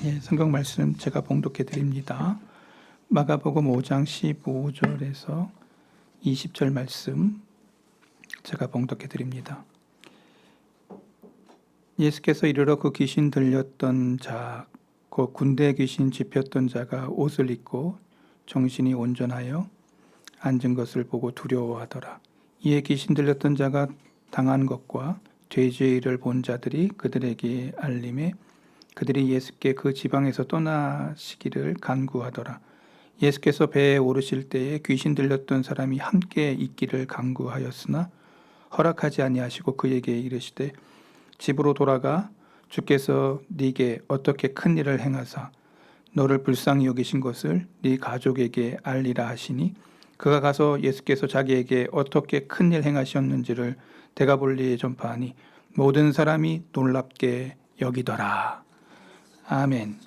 예, 성경 말씀 제가 봉독해 드립니다. 마가복음 5장 15절에서 20절 말씀 제가 봉독해 드립니다. 예수께서 이르러 그 귀신 들렸던 자, 그 군대 귀신 집혔던 자가 옷을 입고 정신이 온전하여 앉은 것을 보고 두려워하더라. 이에 귀신 들렸던 자가 당한 것과 돼지의 일을 본 자들이 그들에게 알림해 그들이 예수께 그 지방에서 떠나시기를 간구하더라. 예수께서 배에 오르실 때에 귀신 들렸던 사람이 함께 있기를 간구하였으나 허락하지 아니하시고 그에게 이르시되 집으로 돌아가 주께서 네게 어떻게 큰 일을 행하사 너를 불쌍히 여기신 것을 네 가족에게 알리라 하시니 그가 가서 예수께서 자기에게 어떻게 큰 일 행하셨는지를 데가볼리에 전파하니 모든 사람이 놀랍게 여기더라. 아멘.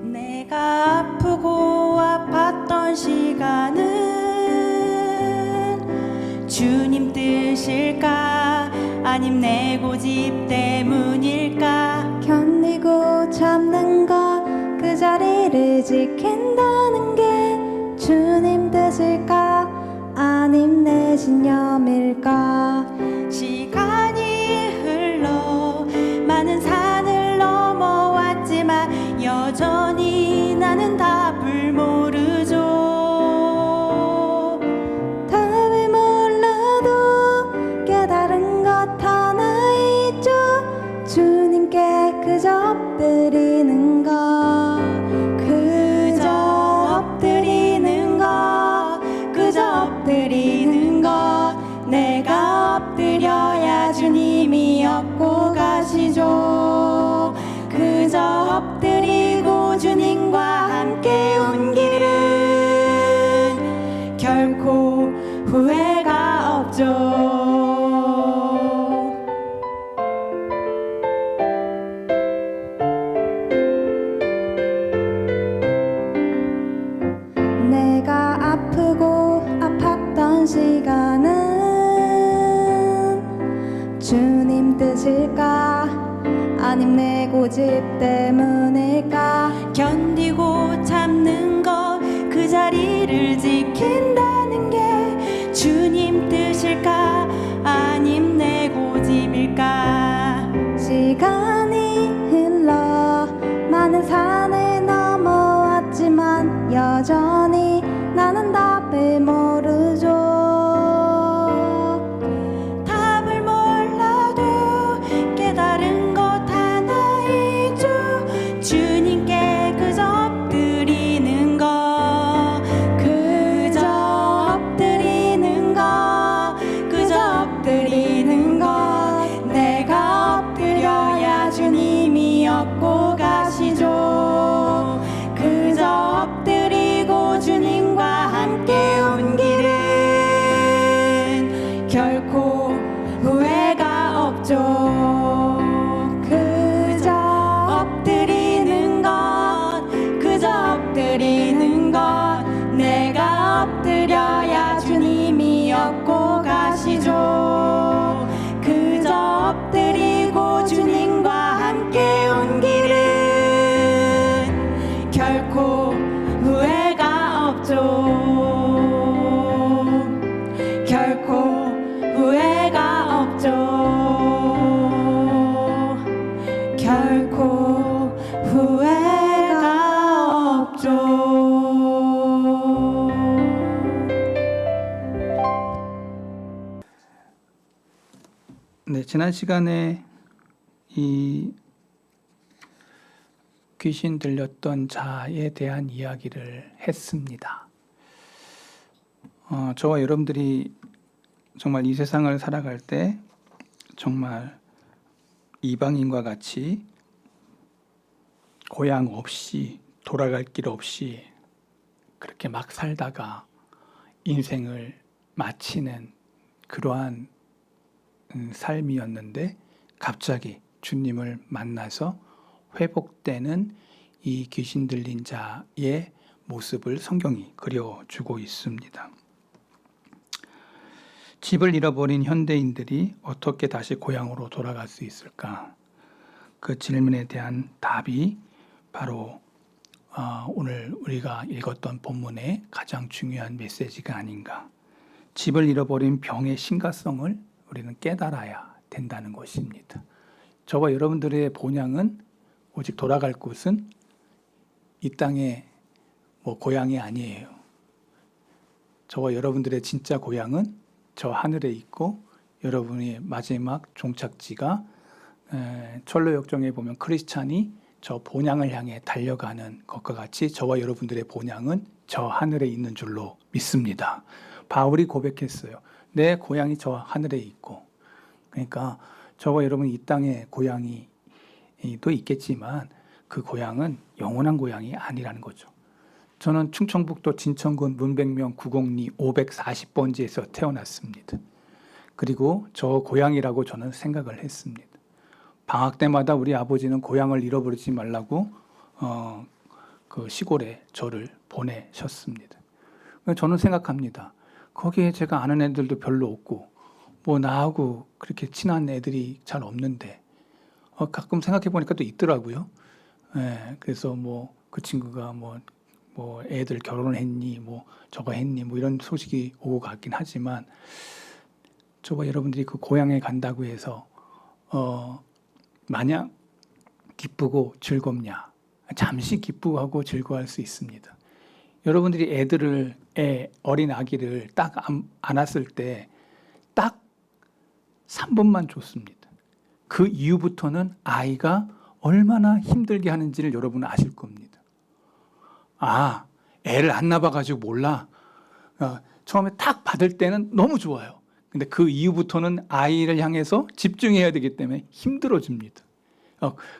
내가 아프고 아팠던 시간은 주님 뜻일까 아님 내 고집 때문일까 견디고 참는 것 그 자리를 지킨다는 게 주님 뜻일까 아님 내 신념일까 시간이 흘러 많은 산을 넘어왔지만 여전히 나는 답을 모르죠. 답을 몰라도 깨달은 것 하나 있죠. 주님께 그저 엎드리는 것 엎드리는 것 내가 엎드려야 주님이 업고 가시죠. 그저 엎드리고 주님과 함께 온 길은 결코 후회가 없죠. 내가 아프고 아팠던 시간은 주님 뜻일까 아님 내 고집 때문일까 견디고 참는 것 그 자리를 지킨다는 게 주님 뜻일까 아님 내 고집일까 시간이 흘러 많은 산을 넘어왔지만 여전히 나는 답을 모르죠. 답을 몰라도 깨달은 것 하나 있죠. 주님께 그저 엎드리는 것 그저 엎드리는 것 그저 엎드리는 것 내가 엎드려야 주님이 업고 가시죠. 그저 엎드리고 주님과 함께 온 길은 결코 후회가 없죠. 그저 엎드리는 것 그저 엎드리는 것 내가 엎드려야 주님이 업고 가시죠. 그저 엎드리고 주님과 함께 온 길은 결코 후회가 없죠. 결코 후회가 없죠. 결코 후회가 없죠. 네, 지난 시간에 이 귀신 들렸던 자에 대한 이야기를 했습니다. 저와 여러분들이 정말 이 세상을 살아갈 때 정말 이방인과 같이 고향 없이 돌아갈 길 없이 그렇게 막 살다가 인생을 마치는 그러한 삶이었는데 갑자기 주님을 만나서 회복되는 이 귀신 들린 자의 모습을 성경이 그려주고 있습니다. 집을 잃어버린 현대인들이 어떻게 다시 고향으로 돌아갈 수 있을까? 그 질문에 대한 답이 바로 오늘 우리가 읽었던 본문의 가장 중요한 메시지가 아닌가. 집을 잃어버린 병의 심각성을 우리는 깨달아야 된다는 것입니다. 저와 여러분들의 본향은 오직 돌아갈 곳은 이 땅의 고향이 아니에요. 저와 여러분들의 진짜 고향은 저 하늘에 있고, 여러분의 마지막 종착지가 철로역정에 보면 크리스찬이 저 본향을 향해 달려가는 것과 같이 저와 여러분들의 본향은 저 하늘에 있는 줄로 믿습니다. 바울이 고백했어요. 내 고향이 저 하늘에 있고, 그러니까 저와 여러분 이 땅에 고향이 또 있겠지만 그 고향은 영원한 고향이 아니라는 거죠. 저는 충청북도 진천군 문백면 902 540번지에서 태어났습니다. 그리고 저 고향이라고 저는 생각을 했습니다. 방학 때마다 우리 아버지는 고향을 잃어버리지 말라고 그 시골에 저를 보내셨습니다. 저는 생각합니다. 거기에 제가 아는 애들도 별로 없고 나하고 그렇게 친한 애들이 잘 없는데 가끔 생각해 보니까 또 있더라고요. 그래서 그 친구가 애들 결혼을 했니, 저거 했니, 이런 소식이 오고 갔긴 하지만 저와 여러분들이 그 고향에 간다고 해서 마냥 기쁘고 즐겁냐? 잠시 기쁘고 즐거워할 수 있습니다. 여러분들이 어린 아기를 딱 안았을 때 딱 3분만 좋습니다. 그 이후부터는 아이가 얼마나 힘들게 하는지를 여러분은 아실 겁니다. 애를 안 낳아가지고 몰라. 처음에 딱 받을 때는 너무 좋아요. 근데 그 이후부터는 아이를 향해서 집중해야 되기 때문에 힘들어집니다.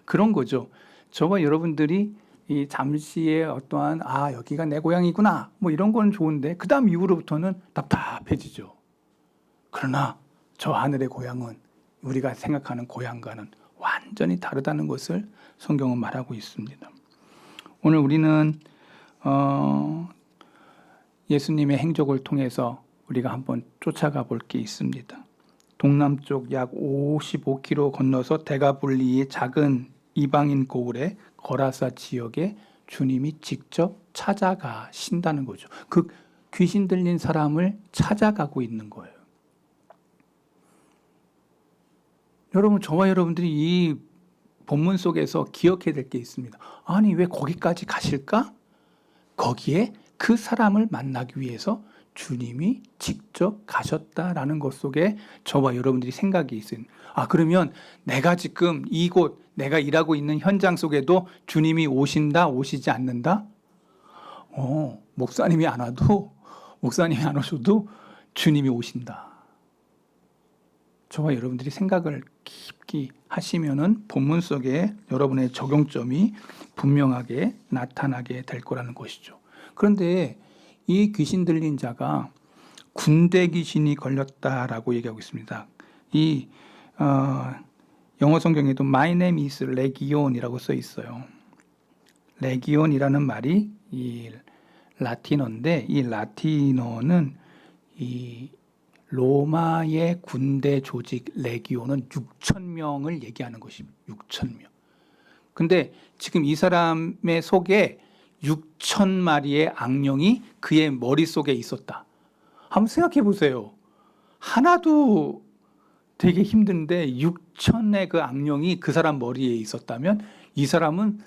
그런 거죠. 저와 여러분들이 이 잠시의 어떠한 여기가 내 고향이구나 이런 건 좋은데 그 다음 이후로부터는 답답해지죠. 그러나 저 하늘의 고향은 우리가 생각하는 고향과는 완전히 다르다는 것을 성경은 말하고 있습니다. 오늘 우리는 예수님의 행적을 통해서 우리가 한번 쫓아가 볼 게 있습니다. 동남쪽 약 55km 건너서 대가볼리의 작은 이방인 고을의 거라사 지역에 주님이 직접 찾아가신다는 거죠. 그 귀신 들린 사람을 찾아가고 있는 거예요. 여러분, 저와 여러분들이 이 본문 속에서 기억해야 될 게 있습니다. 아니, 왜 거기까지 가실까? 거기에 그 사람을 만나기 위해서 주님이 직접 가셨다라는 것 속에 저와 여러분들이 생각이 있어요. 그러면 내가 지금 이곳, 내가 일하고 있는 현장 속에도 주님이 오신다, 오시지 않는다? 목사님이 안 오셔도 주님이 오신다. 저와 여러분들이 생각을 깊이 하시면은 본문 속에 여러분의 적용점이 분명하게 나타나게 될 거라는 것이죠. 그런데 이 귀신 들린 자가 군대 귀신이 걸렸다라고 얘기하고 있습니다. 이 영어 성경에도 My name is Legion이라고 써 있어요. 레기온이라는 말이 이 라틴어인데 이 라틴어는 이 로마의 군대 조직 레기온은 6,000명을 얘기하는 것입니다. 6,000명. 근데 지금 이 사람의 속에 6,000마리의 악령이 그의 머릿속에 있었다. 한번 생각해 보세요. 하나도 되게 힘든데 6,000의 그 악령이 그 사람 머리에 있었다면 이 사람은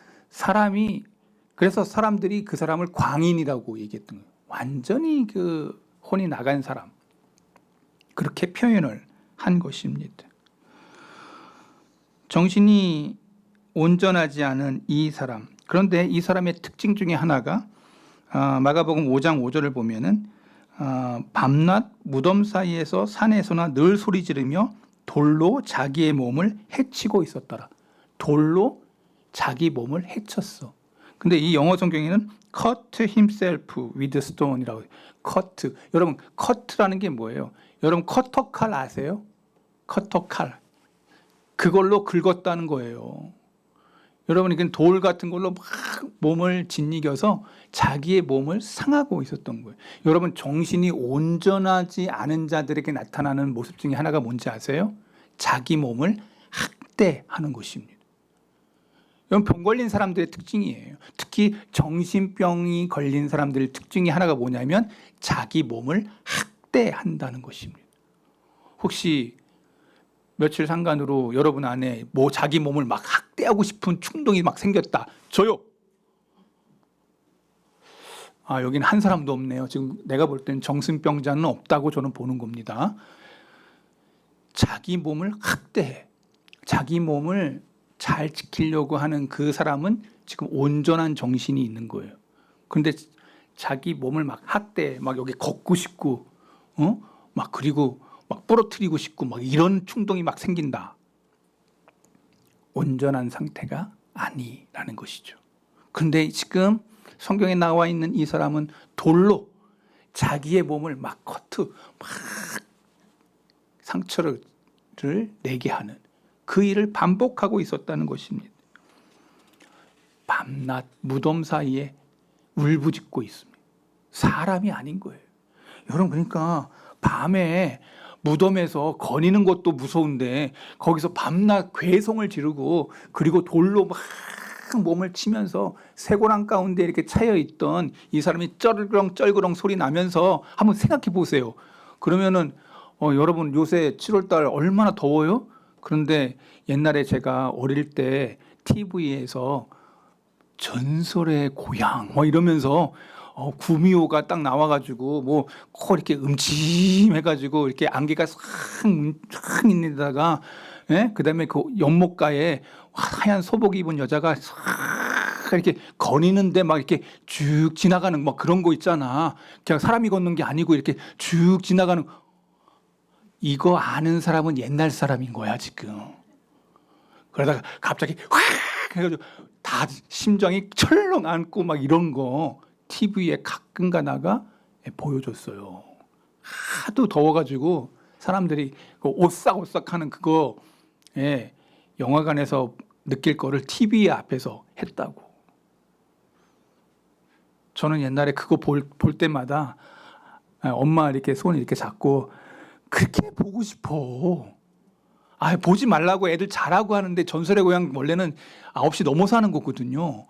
그래서 사람들이 그 사람을 광인이라고 얘기했던 거예요. 완전히 그 혼이 나간 사람. 그렇게 표현을 한 것입니다. 정신이 온전하지 않은 이 사람. 그런데 이 사람의 특징 중에 하나가 마가복음 5장 5절을 보면은 밤낮 무덤 사이에서 산에서나 늘 소리 지르며 돌로 자기의 몸을 해치고 있었더라. 돌로 자기 몸을 해쳤어. 근데 이 영어 성경에는 cut himself with stone이라고 해요. cut. 여러분, cut라는 게 뭐예요? 여러분, 커터칼 아세요? 커터칼. 그걸로 긁었다는 거예요. 여러분, 이건 돌 같은 걸로 막 몸을 짓이겨서 자기의 몸을 상하고 있었던 거예요. 여러분, 정신이 온전하지 않은 자들에게 나타나는 모습 중에 하나가 뭔지 아세요? 자기 몸을 학대하는 것입니다. 이건 병 걸린 사람들의 특징이에요. 특히 정신병이 걸린 사람들의 특징이 하나가 뭐냐면 자기 몸을 학대한다는 것입니다. 혹시 며칠 상간으로 여러분 안에 뭐 자기 몸을 막 학대하고 싶은 충동이 막 생겼다. 저요. 아, 여기는 한 사람도 없네요. 지금 내가 볼 땐 정신병자는 없다고 저는 보는 겁니다. 자기 몸을 학대해. 자기 몸을 잘 지키려고 하는 그 사람은 지금 온전한 정신이 있는 거예요. 그런데 자기 몸을 막 학대해. 막 여기 걷고 싶고, 막 그리고 막 부러뜨리고 싶고 막 이런 충동이 막 생긴다. 온전한 상태가 아니라는 것이죠. 근데 지금 성경에 나와 있는 이 사람은 돌로 자기의 몸을 막 막 상처를 내게 하는 그 일을 반복하고 있었다는 것입니다. 밤낮 무덤 사이에 울부짖고 있습니다. 사람이 아닌 거예요. 여러분, 그러니까 밤에 무덤에서 거니는 것도 무서운데 거기서 밤낮 괴성을 지르고 그리고 돌로 막 몸을 치면서 쇠고랑 가운데 이렇게 차여 있던 이 사람이 쩔그렁 쩔그렁 소리 나면서 한번 생각해 보세요. 그러면은 여러분, 요새 7월달 얼마나 더워요? 그런데 옛날에 제가 어릴 때 TV에서 전설의 고향 뭐 이러면서 구미호가 딱 나와가지고 뭐 코 이렇게 음침해가지고 이렇게 안개가 싹 있는 데다가, 예? 그다음에 그 연못가에 하얀 소복 입은 여자가 싹 이렇게 거니는데 막 이렇게 쭉 지나가는 막 그런 거 있잖아. 그냥 사람이 걷는 게 아니고 이렇게 쭉 지나가는. 이거 아는 사람은 옛날 사람인 거야 지금. 그러다가 갑자기 확 해가지고 다 심장이 철렁 앉고 막 이런 거 TV에 가끔 가다가 보여줬어요. 하도 더워가지고 사람들이 그 오싹오싹 하는 그거, 영화관에서 느낄 거를 TV 앞에서 했다고. 저는 옛날에 그거 볼 때마다 엄마 이렇게 손 이렇게 잡고 그렇게 보고 싶어. 보지 말라고 애들 자라고 하는데 전설의 고향 원래는 9시 넘어서 하는 거거든요.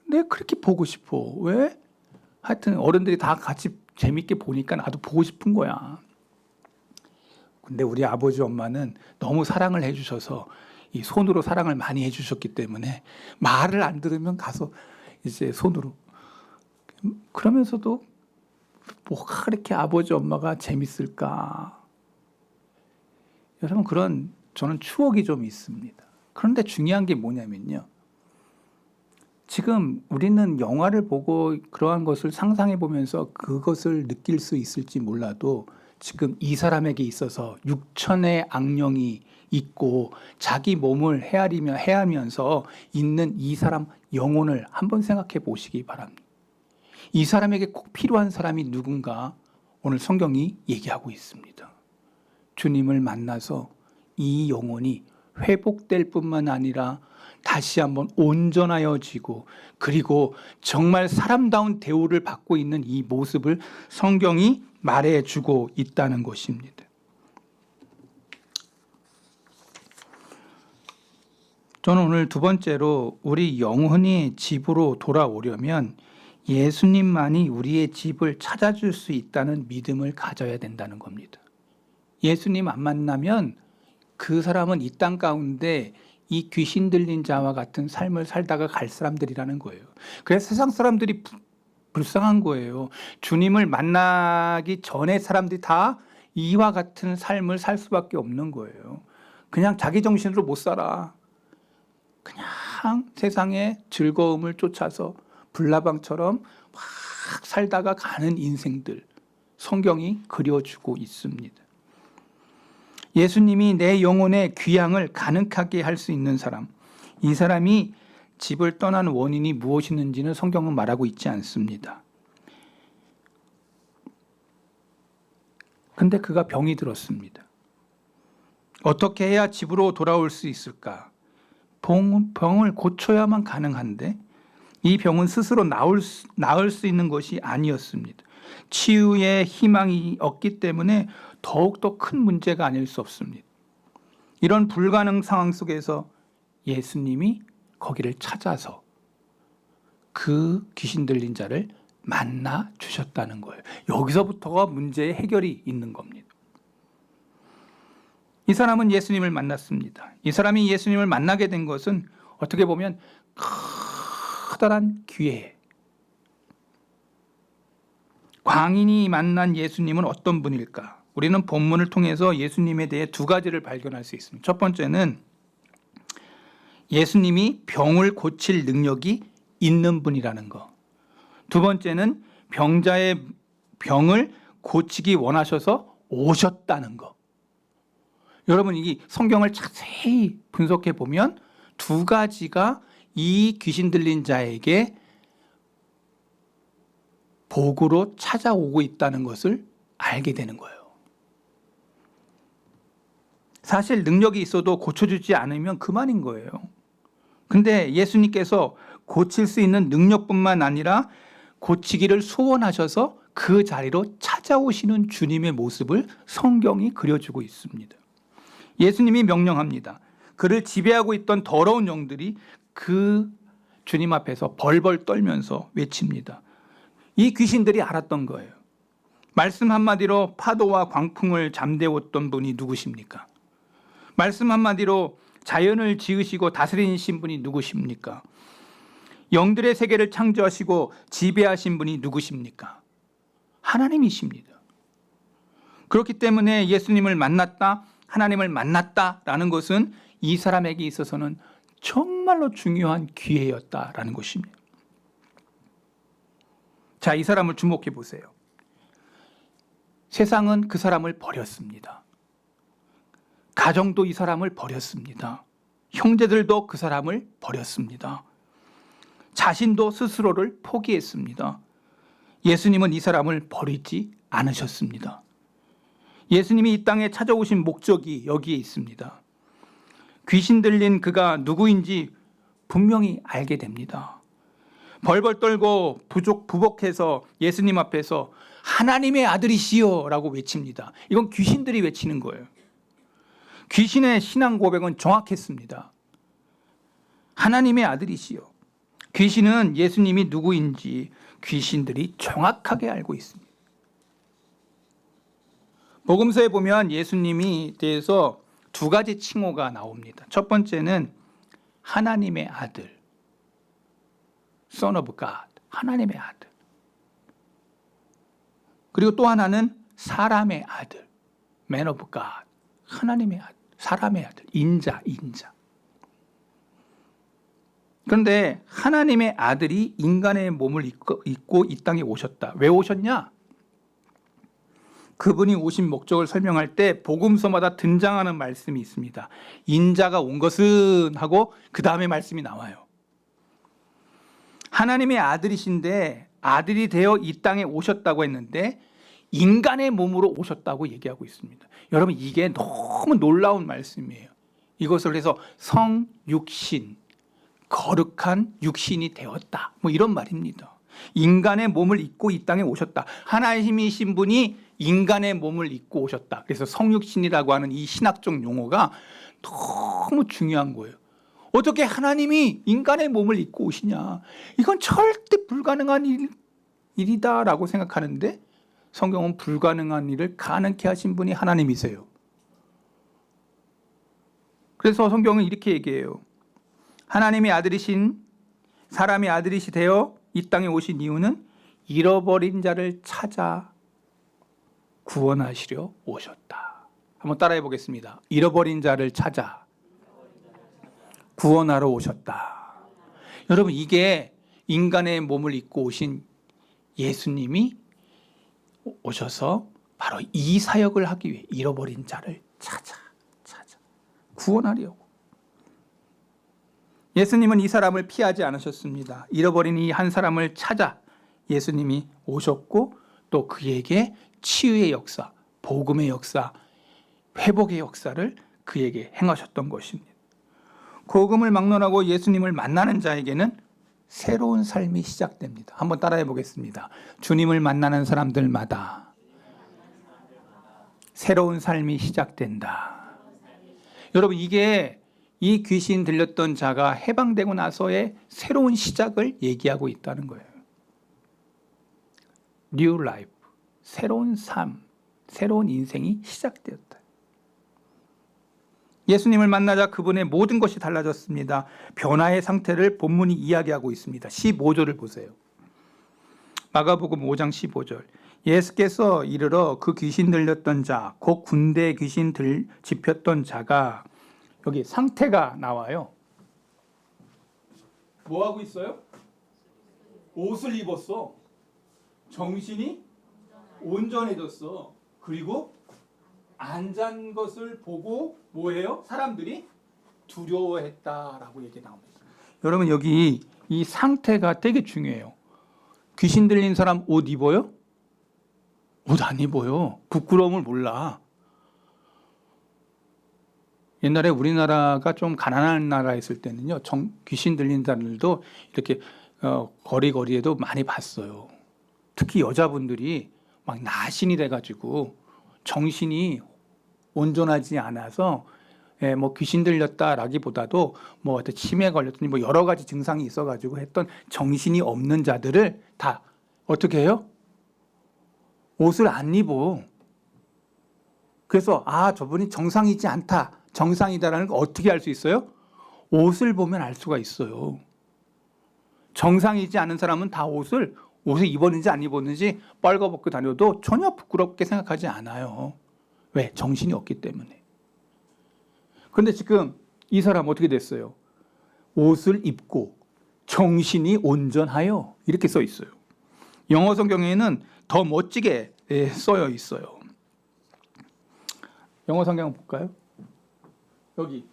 근데 그렇게 보고 싶어. 왜? 하여튼 어른들이 다 같이 재밌게 보니까 나도 보고 싶은 거야. 근데 우리 아버지 엄마는 너무 사랑을 해주셔서 이 손으로 사랑을 많이 해주셨기 때문에 말을 안 들으면 가서 이제 손으로. 그러면서도 뭐가 그렇게 아버지 엄마가 재밌을까? 여러분, 그런 저는 추억이 좀 있습니다. 그런데 중요한 게 뭐냐면요. 지금 우리는 영화를 보고 그러한 것을 상상해 보면서 그것을 느낄 수 있을지 몰라도 지금 이 사람에게 있어서 육천의 악령이 있고 자기 몸을 해하면서 있는 이 사람 영혼을 한번 생각해 보시기 바랍니다. 이 사람에게 꼭 필요한 사람이 누군가 오늘 성경이 얘기하고 있습니다. 주님을 만나서 이 영혼이 회복될 뿐만 아니라 다시 한번 온전하여지고 그리고 정말 사람다운 대우를 받고 있는 이 모습을 성경이 말해주고 있다는 것입니다. 저는 오늘 두 번째로 우리 영혼이 집으로 돌아오려면 예수님만이 우리의 집을 찾아줄 수 있다는 믿음을 가져야 된다는 겁니다. 예수님 안 만나면 그 사람은 이 땅 가운데 이 귀신 들린 자와 같은 삶을 살다가 갈 사람들이라는 거예요. 그래서 세상 사람들이 불쌍한 거예요. 주님을 만나기 전에 사람들이 다 이와 같은 삶을 살 수밖에 없는 거예요. 그냥 자기 정신으로 못 살아. 그냥 세상의 즐거움을 쫓아서 불나방처럼 막 살다가 가는 인생들, 성경이 그려주고 있습니다. 예수님이 내 영혼의 귀향을 가능하게 할 수 있는 사람, 이 사람이 집을 떠난 원인이 무엇이는지는 성경은 말하고 있지 않습니다. 근데 그가 병이 들었습니다. 어떻게 해야 집으로 돌아올 수 있을까? 병을 고쳐야만 가능한데 이 병은 스스로 나을 수 있는 것이 아니었습니다. 치유의 희망이 없기 때문에 더욱더 큰 문제가 아닐 수 없습니다. 이런 불가능 상황 속에서 예수님이 거기를 찾아서 그 귀신 들린 자를 만나 주셨다는 거예요. 여기서부터가 문제의 해결이 있는 겁니다. 이 사람은 예수님을 만났습니다. 이 사람이 예수님을 만나게 된 것은 어떻게 보면 커다란 기회. 광인이 만난 예수님은 어떤 분일까? 우리는 본문을 통해서 예수님에 대해 두 가지를 발견할 수 있습니다. 첫 번째는 예수님이 병을 고칠 능력이 있는 분이라는 것. 두 번째는 병자의 병을 고치기 원하셔서 오셨다는 것. 여러분, 이 성경을 자세히 분석해 보면 두 가지가 이 귀신 들린 자에게 복으로 찾아오고 있다는 것을 알게 되는 거예요. 사실 능력이 있어도 고쳐주지 않으면 그만인 거예요. 근데 예수님께서 고칠 수 있는 능력뿐만 아니라 고치기를 소원하셔서 그 자리로 찾아오시는 주님의 모습을 성경이 그려주고 있습니다. 예수님이 명령합니다. 그를 지배하고 있던 더러운 영들이 그 주님 앞에서 벌벌 떨면서 외칩니다. 이 귀신들이 알았던 거예요. 말씀 한마디로 파도와 광풍을 잠재웠던 분이 누구십니까? 말씀 한마디로 자연을 지으시고 다스리신 분이 누구십니까? 영들의 세계를 창조하시고 지배하신 분이 누구십니까? 하나님이십니다. 그렇기 때문에 예수님을 만났다, 하나님을 만났다라는 것은 이 사람에게 있어서는 정말로 중요한 기회였다라는 것입니다. 자, 이 사람을 주목해 보세요. 세상은 그 사람을 버렸습니다. 가정도 이 사람을 버렸습니다. 형제들도 그 사람을 버렸습니다. 자신도 스스로를 포기했습니다. 예수님은 이 사람을 버리지 않으셨습니다. 예수님이 이 땅에 찾아오신 목적이 여기에 있습니다. 귀신 들린 그가 누구인지 분명히 알게 됩니다. 벌벌 떨고 부복해서 예수님 앞에서 하나님의 아들이시여 라고 외칩니다. 이건 귀신들이 외치는 거예요. 귀신의 신앙 고백은 정확했습니다. 하나님의 아들이시여. 귀신은 예수님이 누구인지 귀신들이 정확하게 알고 있습니다. 복음서에 보면 예수님이 대해서 두 가지 칭호가 나옵니다. 첫 번째는 하나님의 아들, Son of God, 하나님의 아들. 그리고 또 하나는 사람의 아들, Man of God, 하나님의 아들, 사람의 아들, 인자. 그런데 하나님의 아들이 인간의 몸을 입고 이 땅에 오셨다. 왜 오셨냐? 그분이 오신 목적을 설명할 때 복음서마다 등장하는 말씀이 있습니다. 인자가 온 것은 하고 그 다음에 말씀이 나와요. 하나님의 아들이신데 아들이 되어 이 땅에 오셨다고 했는데 인간의 몸으로 오셨다고 얘기하고 있습니다. 여러분, 이게 너무 놀라운 말씀이에요. 이것을 해서 성육신, 거룩한 육신이 되었다, 뭐 이런 말입니다. 인간의 몸을 입고 이 땅에 오셨다. 하나님이신 분이 인간의 몸을 입고 오셨다. 그래서 성육신이라고 하는 이 신학적 용어가 너무 중요한 거예요. 어떻게 하나님이 인간의 몸을 입고 오시냐? 이건 절대 불가능한 일이다라고 생각하는데 성경은 불가능한 일을 가능케 하신 분이 하나님이세요. 그래서 성경은 이렇게 얘기해요. 하나님의 아들이신 사람의 아들이시 되어 이 땅에 오신 이유는 잃어버린 자를 찾아 구원하시려 오셨다. 한번 따라해 보겠습니다. 잃어버린 자를 찾아 구원하러 오셨다. 여러분, 이게 인간의 몸을 입고 오신 예수님이 오셔서 바로 이 사역을 하기 위해 잃어버린 자를 찾아 구원하려고. 예수님은 이 사람을 피하지 않으셨습니다. 잃어버린 이 한 사람을 찾아 예수님이 오셨고 또 그에게 치유의 역사, 복음의 역사, 회복의 역사를 그에게 행하셨던 것입니다. 복음을 막론하고 예수님을 만나는 자에게는 새로운 삶이 시작됩니다. 한번 따라해 보겠습니다. 주님을 만나는 사람들마다 새로운 삶이 시작된다. 여러분, 이게 이 귀신 들렸던 자가 해방되고 나서의 새로운 시작을 얘기하고 있다는 거예요. New life, 새로운 삶, 새로운 인생이 시작되었다. 예수님을 만나자 그분의 모든 것이 달라졌습니다. 변화의 상태를 본문이 이야기하고 있습니다. 15절을 보세요. 마가복음 5장 15절. 예수께서 이르러 그 귀신 들렸던 자, 곧 군대 귀신 집혔던 자가, 여기 상태가 나와요. 뭐 하고 있어요? 옷을 입었어. 정신이 온전해졌어. 그리고 앉은 것을 보고 뭐예요? 사람들이 두려워했다라고 얘기 나옵니다. 여러분, 여기 이 상태가 되게 중요해요. 귀신 들린 사람 옷 입어요? 옷 안 입어요. 부끄러움을 몰라. 옛날에 우리나라가 좀 가난한 나라였을 때는요, 귀신 들린 사람들도 이렇게 거리거리에도 많이 봤어요. 특히 여자분들이 막 나신이 돼가지고 정신이 온전하지 않아서 뭐 귀신 들렸다라기보다도 뭐 치매에 걸렸더니 뭐 여러 가지 증상이 있어가지고 했던 정신이 없는 자들을 다 어떻게 해요? 옷을 안 입어. 그래서 저분이 정상이지 않다, 정상이다라는 걸 어떻게 알 수 있어요? 옷을 보면 알 수가 있어요. 정상이지 않은 사람은 다 옷을 입었는지 안 입었는지 빨가벗고 다녀도 전혀 부끄럽게 생각하지 않아요. 왜? 정신이 없기 때문에. 그런데 지금 이 사람 어떻게 됐어요? 옷을 입고 정신이 온전하여, 이렇게 써 있어요. 영어 성경에는 더 멋지게 써여 있어요. 영어 성경 볼까요? 여기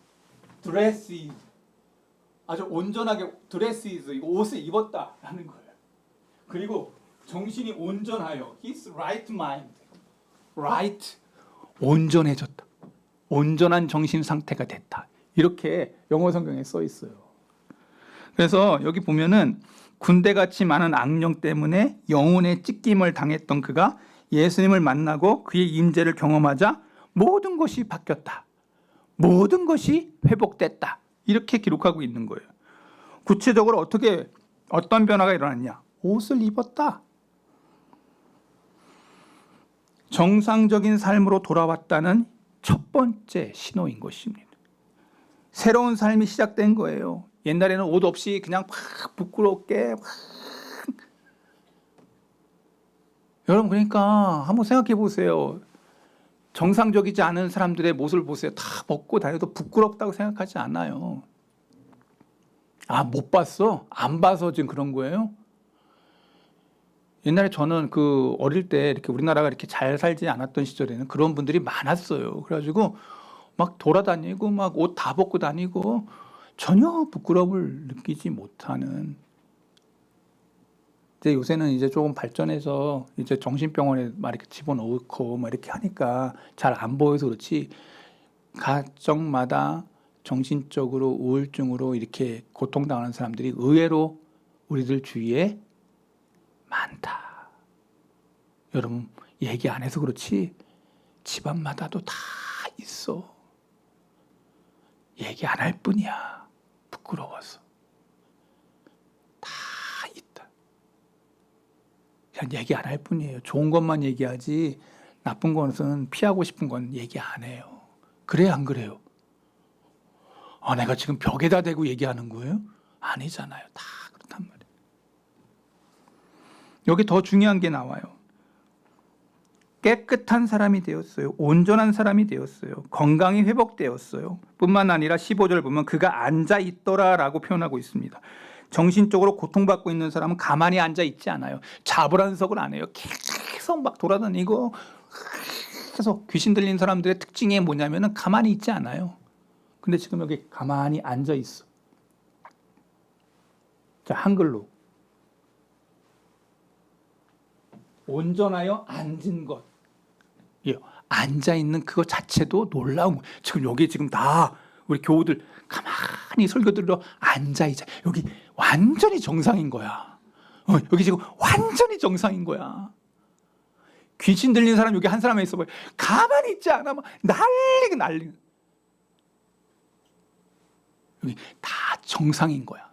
dress is, 아주 온전하게 dress is, 이거 옷을 입었다라는 거예요. 그리고 정신이 온전하여, his right mind, right, 온전해졌다. 온전한 정신 상태가 됐다. 이렇게 영어 성경에 써 있어요. 그래서 여기 보면은 군대같이 많은 악령 때문에 영혼의 찢김을 당했던 그가 예수님을 만나고 그의 임재를 경험하자 모든 것이 바뀌었다. 모든 것이 회복됐다. 이렇게 기록하고 있는 거예요. 구체적으로 어떤 변화가 일어났냐? 옷을 입었다. 정상적인 삶으로 돌아왔다는 첫 번째 신호인 것입니다. 새로운 삶이 시작된 거예요. 옛날에는 옷 없이 그냥 막 부끄럽게 여러분, 그러니까 한번 생각해 보세요. 정상적이지 않은 사람들의 모습을 보세요. 다 벗고 다녀도 부끄럽다고 생각하지 않아요. 못 봤어? 안 봐서 지금 그런 거예요? 옛날에 저는 어릴 때 이렇게 우리나라가 이렇게 잘 살지 않았던 시절에는 그런 분들이 많았어요. 그래가지고 막 돌아다니고 막 옷 다 벗고 다니고 전혀 부끄러움을 느끼지 못하는. 이제 요새는 이제 조금 발전해서 이제 정신병원에 막 이렇게 집어넣고 막 이렇게 하니까 잘 안 보여서 그렇지, 가정마다 정신적으로 우울증으로 이렇게 고통당하는 사람들이 의외로 우리들 주위에 많다. 여러분, 얘기 안 해서 그렇지 집안마다도 다 있어. 얘기 안 할 뿐이야. 부끄러워서. 다 있다. 그냥 얘기 안 할 뿐이에요. 좋은 것만 얘기하지 나쁜 것은, 피하고 싶은 건 얘기 안 해요. 그래요, 안 그래요? 내가 지금 벽에다 대고 얘기하는 거예요? 아니잖아요. 다 그렇단 말이에요. 여기 더 중요한 게 나와요. 깨끗한 사람이 되었어요. 온전한 사람이 되었어요. 건강이 회복되었어요. 뿐만 아니라 15절 보면 그가 앉아있더라라고 표현하고 있습니다. 정신적으로 고통받고 있는 사람은 가만히 앉아있지 않아요. 자불안석을 안 해요. 계속 막 돌아다니고, 계속 귀신 들린 사람들의 특징이 뭐냐면은 가만히 있지 않아요. 근데 지금 여기 가만히 앉아있어. 자, 한글로. 온전하여 앉은 것. 앉아있는 그것 자체도 놀라운 거예요. 지금 여기 지금 다 우리 교우들 가만히 가만히 설교 들으러 앉아있자. 여기 완전히 정상인 거야. 여기 지금 완전히 정상인 거야. 귀신 들린 사람 여기 한 사람에 있어 보여. 가만히 있지 않아. 막 난리가. 여기 다 정상인 거야.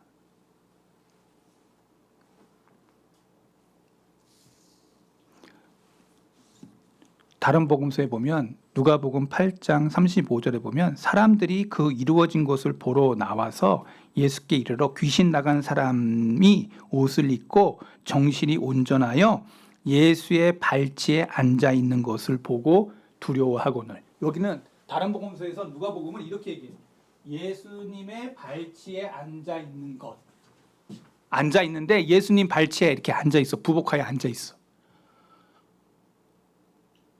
다른 복음서에 보면 누가복음 8장 35절에 보면 사람들이 그 이루어진 것을 보러 나와서 예수께 이르러 귀신 나간 사람이 옷을 입고 정신이 온전하여 예수의 발치에 앉아 있는 것을 보고 두려워하거늘. 여기는 다른 복음서에서 누가복음은 이렇게 얘기해요. 예수님의 발치에 앉아 있는 것. 앉아 있는데 예수님 발치에 이렇게 앉아 있어. 부복하여 앉아 있어.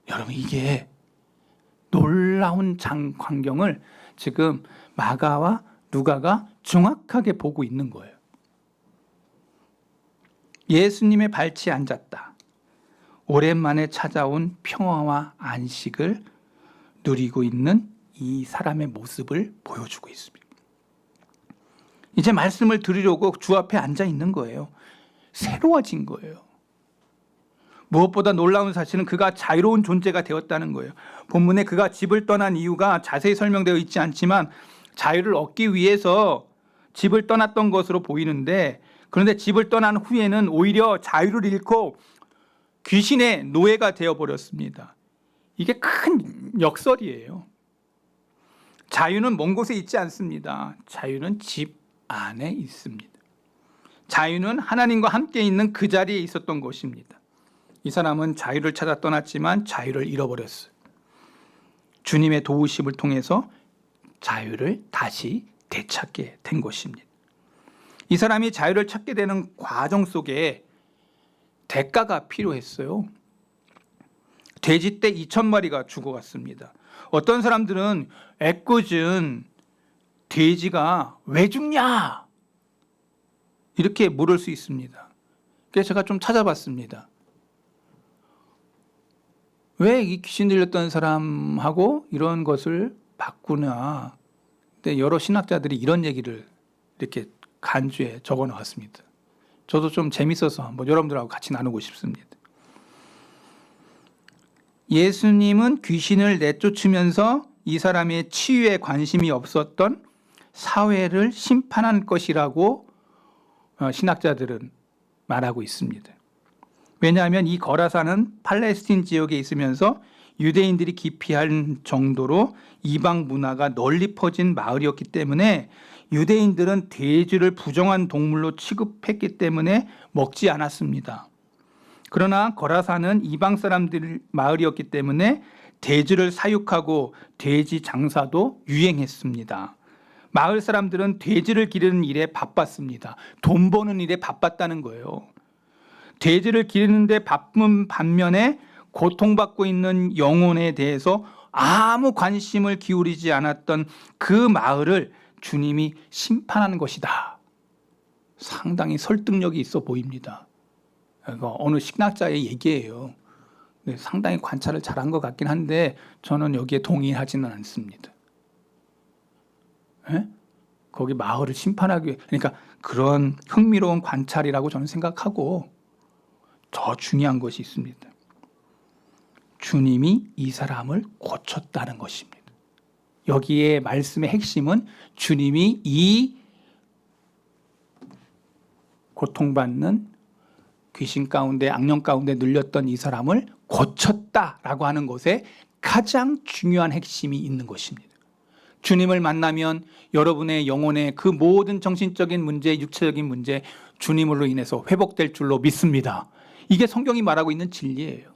여러분, 이게 놀라운 광경을 지금 마가와 누가가 정확하게 보고 있는 거예요. 예수님의 발치에 앉았다. 오랜만에 찾아온 평화와 안식을 누리고 있는 이 사람의 모습을 보여주고 있습니다. 이제 말씀을 들으려고 주 앞에 앉아 있는 거예요. 새로워진 거예요. 무엇보다 놀라운 사실은 그가 자유로운 존재가 되었다는 거예요. 본문에 그가 집을 떠난 이유가 자세히 설명되어 있지 않지만 자유를 얻기 위해서 집을 떠났던 것으로 보이는데, 그런데 집을 떠난 후에는 오히려 자유를 잃고 귀신의 노예가 되어버렸습니다. 이게 큰 역설이에요. 자유는 먼 곳에 있지 않습니다. 자유는 집 안에 있습니다. 자유는 하나님과 함께 있는 그 자리에 있었던 것입니다. 이 사람은 자유를 찾아 떠났지만 자유를 잃어버렸어요. 주님의 도우심을 통해서 자유를 다시 되찾게 된 것입니다. 이 사람이 자유를 찾게 되는 과정 속에 대가가 필요했어요. 돼지떼 2,000마리가 죽어갔습니다. 어떤 사람들은 애꿎은 돼지가 왜 죽냐? 이렇게 물을 수 있습니다. 그래서 제가 좀 찾아봤습니다. 왜 이 귀신 들렸던 사람하고 이런 것을 바꾸나? 근데 여러 신학자들이 이런 얘기를 이렇게 간주에 적어 놓았습니다. 저도 좀 재밌어서 한번 여러분들하고 같이 나누고 싶습니다. 예수님은 귀신을 내쫓으면서 이 사람의 치유에 관심이 없었던 사회를 심판한 것이라고 신학자들은 말하고 있습니다. 왜냐하면 이 거라사는 팔레스틴 지역에 있으면서 유대인들이 기피할 정도로 이방 문화가 널리 퍼진 마을이었기 때문에 유대인들은 돼지를 부정한 동물로 취급했기 때문에 먹지 않았습니다. 그러나 거라사는 이방 사람들 마을이었기 때문에 돼지를 사육하고 돼지 장사도 유행했습니다. 마을 사람들은 돼지를 기르는 일에 바빴습니다. 돈 버는 일에 바빴다는 거예요. 돼지를 기르는데 바쁜 반면에 고통받고 있는 영혼에 대해서 아무 관심을 기울이지 않았던 그 마을을 주님이 심판하는 것이다. 상당히 설득력이 있어 보입니다. 이거 어느 신학자의 얘기예요. 상당히 관찰을 잘한 것 같긴 한데 저는 여기에 동의하지는 않습니다. 에? 거기 마을을 심판하기 위해, 그러니까 그런 흥미로운 관찰이라고 저는 생각하고, 더 중요한 것이 있습니다. 주님이 이 사람을 고쳤다는 것입니다. 여기에 말씀의 핵심은 주님이 이 고통받는 귀신 가운데, 악령 가운데 눌렸던 이 사람을 고쳤다라고 하는 것에 가장 중요한 핵심이 있는 것입니다. 주님을 만나면 여러분의 영혼의 그 모든 정신적인 문제, 육체적인 문제, 주님으로 인해서 회복될 줄로 믿습니다. 이게 성경이 말하고 있는 진리예요.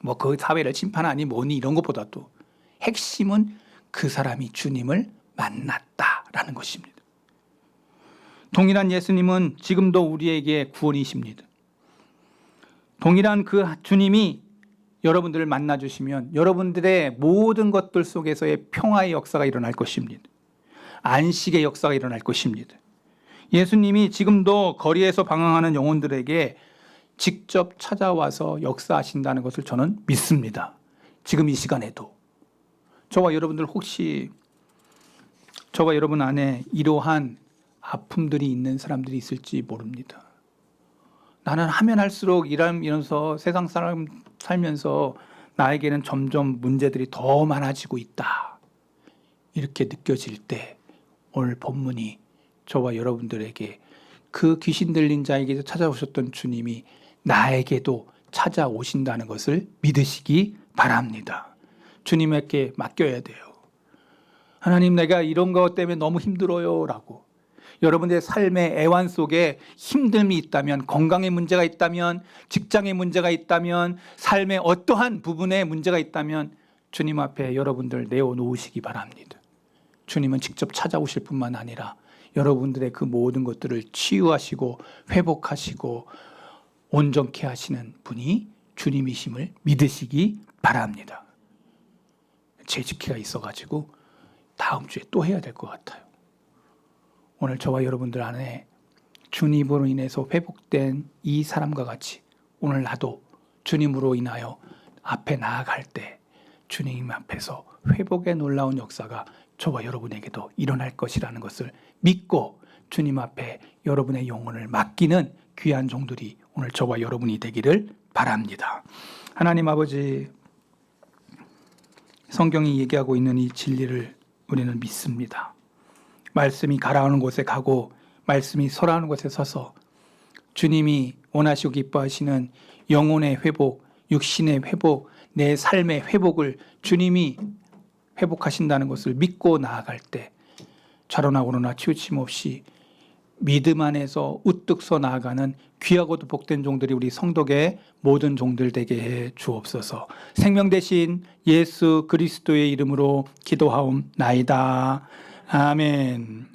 뭐 그 사회를 심판하니 뭐니 이런 것보다도 핵심은 그 사람이 주님을 만났다라는 것입니다. 동일한 예수님은 지금도 우리에게 구원이십니다. 동일한 그 주님이 여러분들을 만나주시면 여러분들의 모든 것들 속에서의 평화의 역사가 일어날 것입니다. 안식의 역사가 일어날 것입니다. 예수님이 지금도 거리에서 방황하는 영혼들에게 직접 찾아와서 역사하신다는 것을 저는 믿습니다. 지금 이 시간에도. 저와 여러분들 혹시 저와 여러분 안에 이러한 아픔들이 있는 사람들이 있을지 모릅니다. 나는 하면 할수록 이러면서 세상 사람 살면서 나에게는 점점 문제들이 더 많아지고 있다. 이렇게 느껴질 때 오늘 본문이 저와 여러분들에게 그 귀신 들린 자에게서 찾아오셨던 주님이 나에게도 찾아오신다는 것을 믿으시기 바랍니다. 주님에게 맡겨야 돼요. 하나님, 내가 이런 것 때문에 너무 힘들어요 라고. 여러분의 삶의 애환 속에 힘듦이 있다면, 건강에 문제가 있다면, 직장에 문제가 있다면, 삶의 어떠한 부분에 문제가 있다면 주님 앞에 여러분들 내어놓으시기 바랍니다. 주님은 직접 찾아오실 뿐만 아니라 여러분들의 그 모든 것들을 치유하시고 회복하시고 온전케 하시는 분이 주님이심을 믿으시기 바랍니다. 재직회가 있어가지고 다음 주에 또 해야 될 것 같아요. 오늘 저와 여러분들 안에 주님으로 인해서 회복된 이 사람과 같이 오늘 나도 주님으로 인하여 앞에 나아갈 때 주님 앞에서 회복의 놀라운 역사가 저와 여러분에게도 일어날 것이라는 것을 믿고 주님 앞에 여러분의 영혼을 맡기는 귀한 종들이 오늘 저와 여러분이 되기를 바랍니다. 하나님 아버지, 성경이 얘기하고 있는 이 진리를 우리는 믿습니다. 말씀이 가라오는 곳에 가고 말씀이 서라오는 곳에 서서 주님이 원하시고 기뻐하시는 영혼의 회복, 육신의 회복, 내 삶의 회복을 주님이 회복하신다는 것을 믿고 나아갈 때 좌로나 우로나 치우침 없이 믿음 안에서 우뚝 서 나아가는 귀하고도 복된 종들이 우리 성도의 모든 종들 되게 해 주옵소서. 생명 대신 예수 그리스도의 이름으로 기도하옵나이다. 아멘.